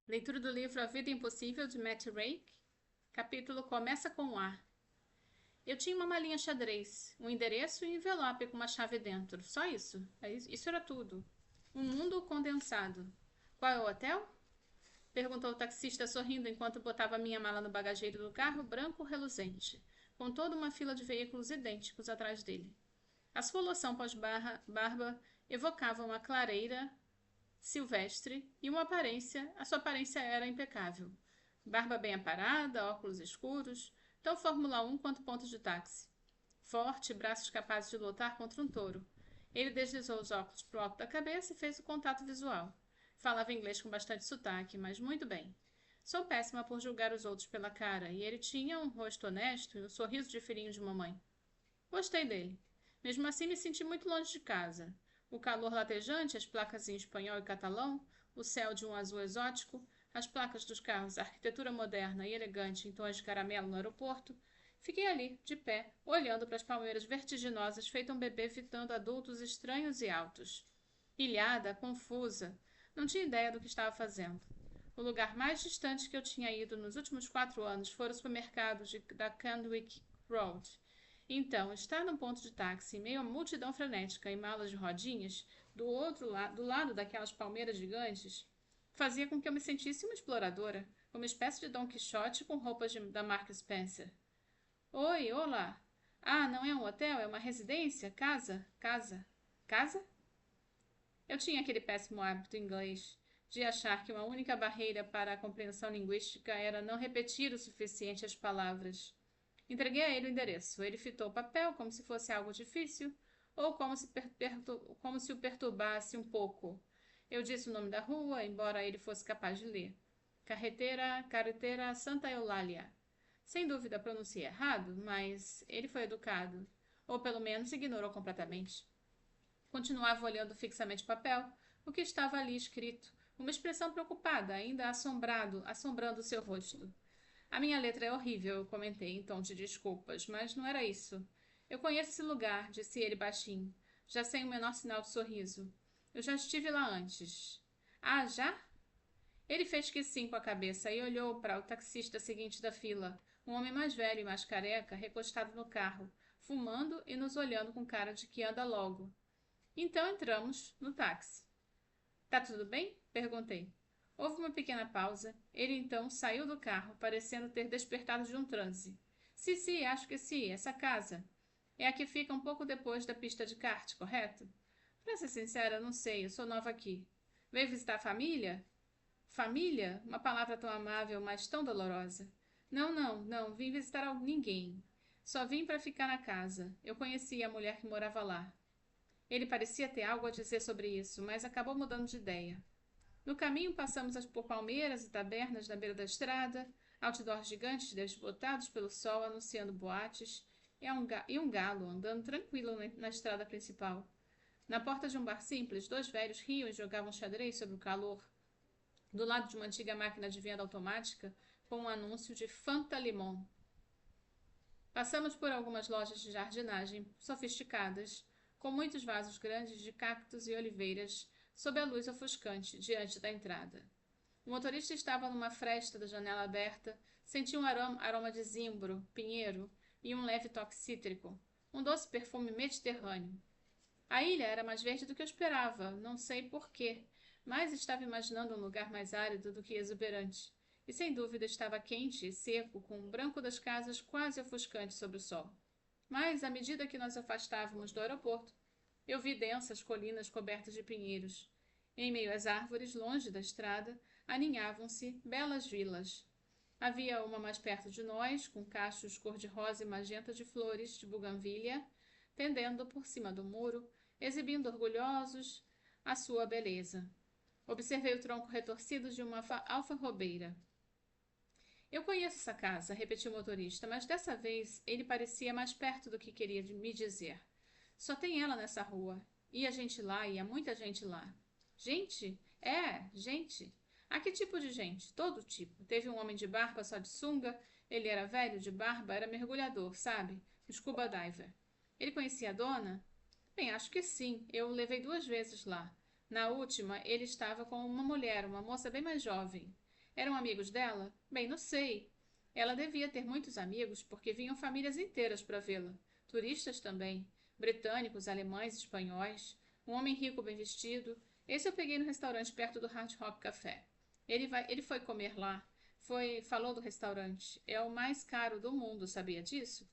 Leitura do livro A Vida Impossível, de Matt Rake. Capítulo começa com um A. Eu tinha uma malinha xadrez, um endereço e um envelope com uma chave dentro. Só isso. Isso era tudo. Um mundo condensado. Qual é o hotel? Perguntou o taxista sorrindo enquanto botava minha mala no bagageiro do carro branco reluzente, com toda uma fila de veículos idênticos atrás dele. A sua loção pós-barba evocava uma clareira silvestre e a sua aparência era impecável. Barba bem aparada, óculos escuros, tão Fórmula 1 quanto ponto de táxi. Forte, braços capazes de lutar contra um touro. Ele deslizou os óculos para o alto da cabeça e fez o contato visual. Falava inglês com bastante sotaque, mas muito bem. Sou péssima por julgar os outros pela cara, e ele tinha um rosto honesto e um sorriso de filhinho de mamãe. Gostei dele. Mesmo assim, me senti muito longe de casa. O calor latejante, as placas em espanhol e catalão, o céu de um azul exótico, as placas dos carros, a arquitetura moderna e elegante em tons de caramelo no aeroporto. Fiquei ali, de pé, olhando para as palmeiras vertiginosas, feito um bebê fitando adultos estranhos e altos. Ilhada, confusa, não tinha ideia do que estava fazendo. O lugar mais distante que eu tinha ido nos últimos 4 anos fora o supermercado da Candwick Road. Então, estar num ponto de táxi em meio a multidão frenética e malas de rodinhas, do lado daquelas palmeiras gigantes, fazia com que eu me sentisse uma exploradora, uma espécie de Dom Quixote com roupas da marca Spencer. Oi, olá. Ah, não é um hotel, é uma residência? Casa? Casa? Casa? Eu tinha aquele péssimo hábito inglês de achar que uma única barreira para a compreensão linguística era não repetir o suficiente as palavras. Entreguei a ele o endereço. Ele fitou o papel como se fosse algo difícil ou como se o perturbasse um pouco. Eu disse o nome da rua, embora ele fosse capaz de ler. Carretera Santa Eulália. Sem dúvida pronunciei errado, mas ele foi educado. Ou pelo menos ignorou completamente. Continuava olhando fixamente o papel, o que estava ali escrito, uma expressão preocupada, ainda assombrando seu rosto. A minha letra é horrível, eu comentei em tom de desculpas, mas não era isso. Eu conheço esse lugar, disse ele baixinho, já sem o menor sinal de sorriso. Eu já estive lá antes. Ah, já? Ele fez que sim com a cabeça e olhou para o taxista seguinte da fila, um homem mais velho e mais careca, recostado no carro, fumando e nos olhando com cara de que anda logo. Então entramos no táxi. Tá tudo bem? Perguntei. Houve uma pequena pausa. Ele então saiu do carro, parecendo ter despertado de um transe. Sim, acho que sim, essa casa. É a que fica um pouco depois da pista de kart, correto? Pra ser sincera, não sei, eu sou nova aqui. Veio visitar a família? Família? Uma palavra tão amável, mas tão dolorosa. Não, vim visitar ninguém. Só vim para ficar na casa. Eu conhecia a mulher que morava lá. Ele parecia ter algo a dizer sobre isso, mas acabou mudando de ideia. No caminho passamos por palmeiras e tabernas na beira da estrada, outdoors gigantes desbotados pelo sol anunciando boates, e um galo andando tranquilo na estrada principal. Na porta de um bar simples, dois velhos riam e jogavam xadrez sob o calor, do lado de uma antiga máquina de venda automática com um anúncio de Fanta Limon. Passamos por algumas lojas de jardinagem sofisticadas, com muitos vasos grandes de cactos e oliveiras sob a luz ofuscante diante da entrada. O motorista estava numa fresta da janela aberta, sentia um aroma de zimbro, pinheiro e um leve toque cítrico, um doce perfume mediterrâneo. A ilha era mais verde do que eu esperava, não sei porquê, mas estava imaginando um lugar mais árido do que exuberante. E sem dúvida estava quente e seco, com o branco das casas quase ofuscante sob o sol. Mas, à medida que nos afastávamos do aeroporto, eu vi densas colinas cobertas de pinheiros. Em meio às árvores, longe da estrada, aninhavam-se belas vilas. Havia uma mais perto de nós, com cachos cor-de-rosa e magenta de flores de buganvília, pendendo por cima do muro, exibindo orgulhosos a sua beleza. Observei o tronco retorcido de uma alfarrobeira. Eu conheço essa casa, repetiu o motorista, mas dessa vez ele parecia mais perto do que queria me dizer. Só tem ela nessa rua. Ia gente lá, ia muita gente lá. Gente? É, gente. A que tipo de gente? Todo tipo. Teve um homem de barba só de sunga, ele era velho, de barba, era mergulhador, sabe? Um scuba diver. Ele conhecia a dona? Bem, acho que sim. Eu o levei 2 vezes lá. Na última, ele estava com uma mulher, uma moça bem mais jovem. Eram amigos dela? Bem, não sei. Ela devia ter muitos amigos, porque vinham famílias inteiras para vê-la. Turistas também. Britânicos, alemães, espanhóis. Um homem rico bem vestido. Esse eu peguei no restaurante perto do Hard Rock Café. Ele foi comer lá. Falou do restaurante. É o mais caro do mundo, sabia disso?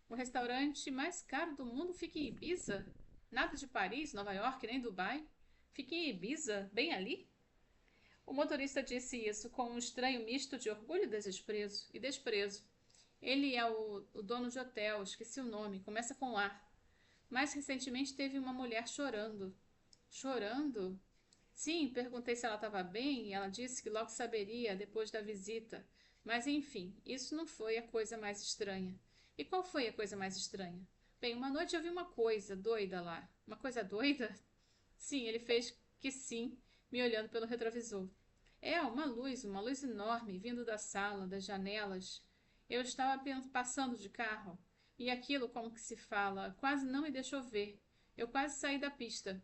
O restaurante mais caro do mundo fica em Ibiza? Nada de Paris, Nova York, nem Dubai? Fica em Ibiza, bem ali? O motorista disse isso com um estranho misto de orgulho e desprezo. Ele é o dono de hotel, esqueci o nome, começa com A. Mais recentemente teve uma mulher chorando. Chorando? Sim, perguntei se ela estava bem e ela disse que logo saberia depois da visita. Mas enfim, isso não foi a coisa mais estranha. E qual foi a coisa mais estranha? Bem, uma noite eu vi uma coisa doida lá. Uma coisa doida? Sim, ele fez que sim, me olhando pelo retrovisor. É, uma luz enorme, vindo da sala, das janelas. Eu estava passando de carro, e aquilo, como que se fala, quase não me deixou ver. Eu quase saí da pista.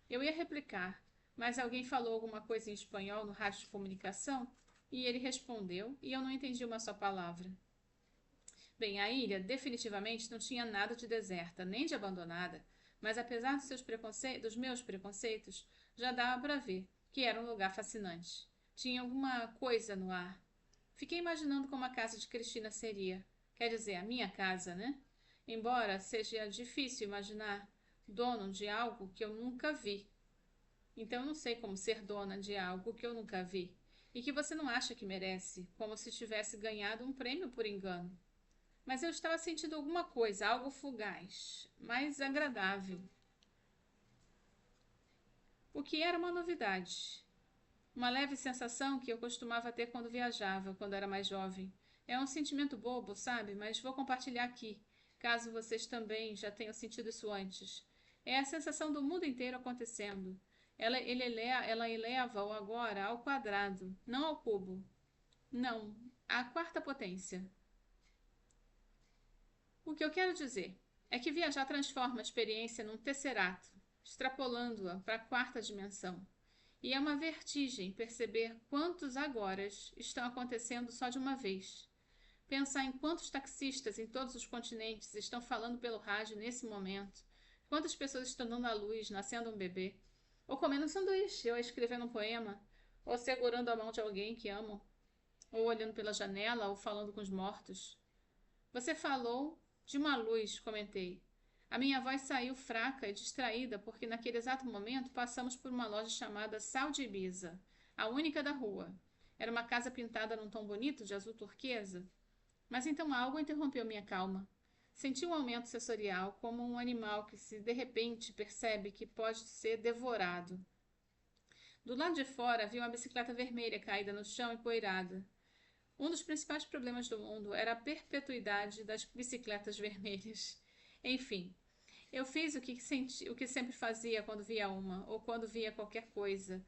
Eu ia replicar, mas alguém falou alguma coisa em espanhol no rádio de comunicação, e ele respondeu, e eu não entendi uma só palavra. Bem, a ilha definitivamente não tinha nada de deserta, nem de abandonada, mas apesar dos meus preconceitos, já dava para ver que era um lugar fascinante. Tinha alguma coisa no ar. Fiquei imaginando como a casa de Cristina seria. Quer dizer, a minha casa, né? Embora seja difícil imaginar dono de algo que eu nunca vi. Então eu não sei como ser dona de algo que eu nunca vi e que você não acha que merece, como se tivesse ganhado um prêmio por engano. Mas eu estava sentindo alguma coisa, algo fugaz, mas agradável. O que era uma novidade. Uma leve sensação que eu costumava ter quando viajava, quando era mais jovem. É um sentimento bobo, sabe? Mas vou compartilhar aqui, caso vocês também já tenham sentido isso antes. É a sensação do mundo inteiro acontecendo. Ela eleva o agora ao quadrado, não ao cubo. Não, à quarta potência. O que eu quero dizer é que viajar transforma a experiência num tesserato, extrapolando-a para a quarta dimensão. E é uma vertigem perceber quantos agoras estão acontecendo só de uma vez. Pensar em quantos taxistas em todos os continentes estão falando pelo rádio nesse momento, quantas pessoas estão dando à luz, nascendo um bebê, ou comendo um sanduíche, ou escrevendo um poema, ou segurando a mão de alguém que amam, ou olhando pela janela, ou falando com os mortos. Você falou de uma luz, comentei. A minha voz saiu fraca e distraída porque naquele exato momento passamos por uma loja chamada Sal de Ibiza, a única da rua. Era uma casa pintada num tom bonito de azul turquesa. Mas então algo interrompeu minha calma. Senti um aumento sensorial, como um animal que se de repente percebe que pode ser devorado. Do lado de fora havia uma bicicleta vermelha caída no chão e poeirada. Um dos principais problemas do mundo era a perpetuidade das bicicletas vermelhas. Enfim, eu fiz o que sempre fazia quando via uma, ou quando via qualquer coisa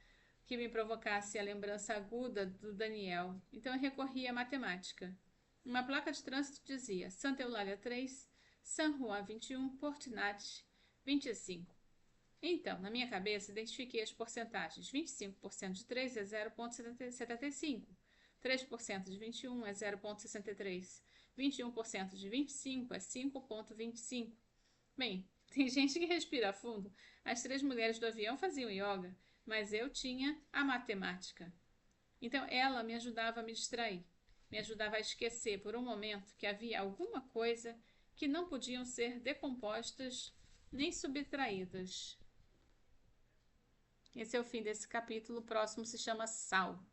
que me provocasse a lembrança aguda do Daniel. Então eu recorri à matemática. Uma placa de trânsito dizia Santa Eulália 3, San Juan 21, Portinari 25. Então, na minha cabeça, identifiquei as porcentagens. 25% de 3 é 0,75. 3% de 21 é 0,63. 21% de 25 é 5,25. Bem, tem gente que respira fundo. As 3 mulheres do avião faziam yoga, mas eu tinha a matemática. Então ela me ajudava a me distrair, me ajudava a esquecer por um momento que havia alguma coisa que não podiam ser decompostas nem subtraídas. Esse é o fim desse capítulo. O próximo se chama Sal.